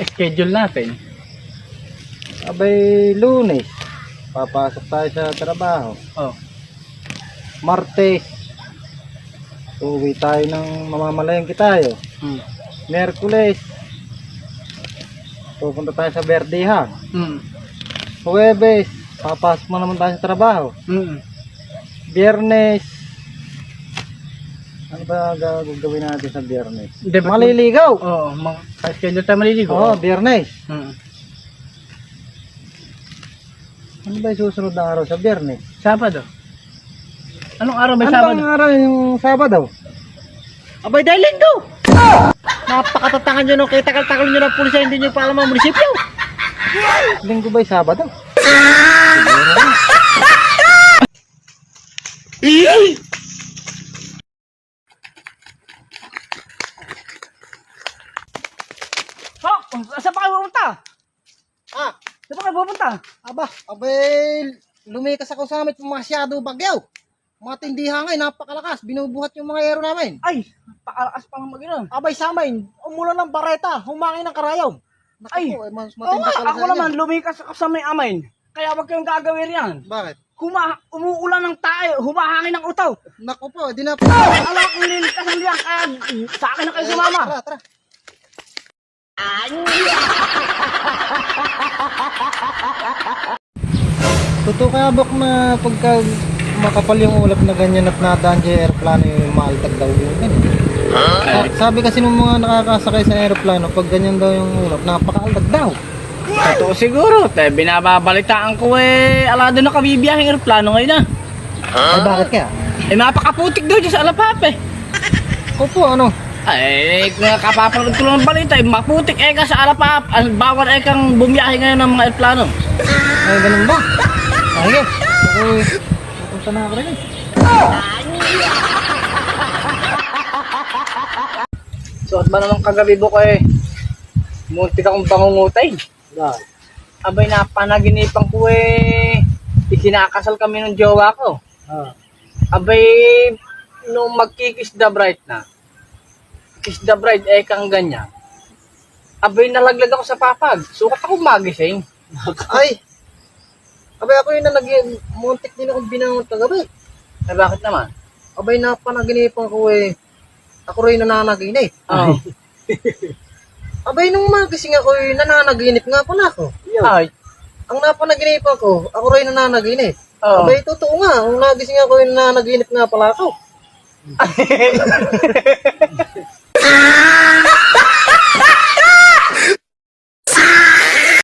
Schedule natin. Abay, Lunes, papasok tayo sa trabaho. Oh. Martes, uuwi tayo ng mamamalengke tayo. Hmm. Miyerkules, pupunta tayo sa Verdehan. Hmm. Huwebes, papasok mo naman tayo sa trabaho. Hmm. Biyernes, ano ba gagawin natin sa Biyernes? Hindi ba- Maliligaw! Oo, schedule tayo maliligo. Oo, Biyernes. Hmm. Ano ba yung susunod na araw sa Biyernes? Sabado. Anong araw may Ano Sabado? bang araw yung Sabado? Abay, dahil linggo! Napakatatangan nyo nung kitakal-takal nyo ng pulisya, hindi nyo pa alam ang munisipyo. Linggo ba yung Sabado? Saan pa kayo pupunta? Ah, Saan pa kayo pupunta? abay, lumikas ako sa amin masyado bagyaw. Matindi hangin, napakalakas, binubuhat yung mga aero namin. Ay, pakalakas pa ng mag-inom. Abay sa amin, umulan ng bareta, humangin ng karayaw. Naku Ay, po, mas Oo matindi nga, pala ako sa inyo. naman, lumikas ako sa may amain. Kaya wag kayong gagawin yan. Bakit? Umuulan ng tayo, humahangin ng utaw. Naku po, di na po. Alam ko nilikasan diyan, kaya sa akin na kayo sumama. Tara, tara. Totoo kaya bak na pagka makapal yung ulap na ganyan at nadaan sa aeroplano yung maaltag daw yun. Sabi kasi nung mga nakakasakay sa aeroplano, pag ganyan daw yung ulap, napakaaltag daw. Totoo siguro, binababalitaan ko alado na kabibiyahing aeroplano ngayon na. Ay bakit kaya? Napakaputik daw dyan sa Alapap Opo, ano? Ay, kapapanood ko lang ng balita, maputik ka sa Alapap. Bawal kang bumiyahe ngayon ng mga aeroplano. Ay, ganun ba? Sige, okay. Pupunta na ako rin eh. Suot ba naman kagabi ko muntik akong bangungutay. Bakit? Abay, napanaginipan ko ikinakasal kami ng jowa ko. Ah. Abay, nung magkikis the bride na, kiss the bride kang ganyan. Abay, nalaglag ako sa papag. Sukat ako magising. Ay! Abay, ako yung muntik din akong binangon kagabi. Ay, bakit naman? Abay, napanaginipan ko ako rin nananaginip. Oo. Abay, nung magising ako nananaginip nga pala ako. Ay, Ang napanaginipan ko, ako rin nananaginip. oo. Abay, totoo nga. Nung nagising ako nananaginip nga pala ako.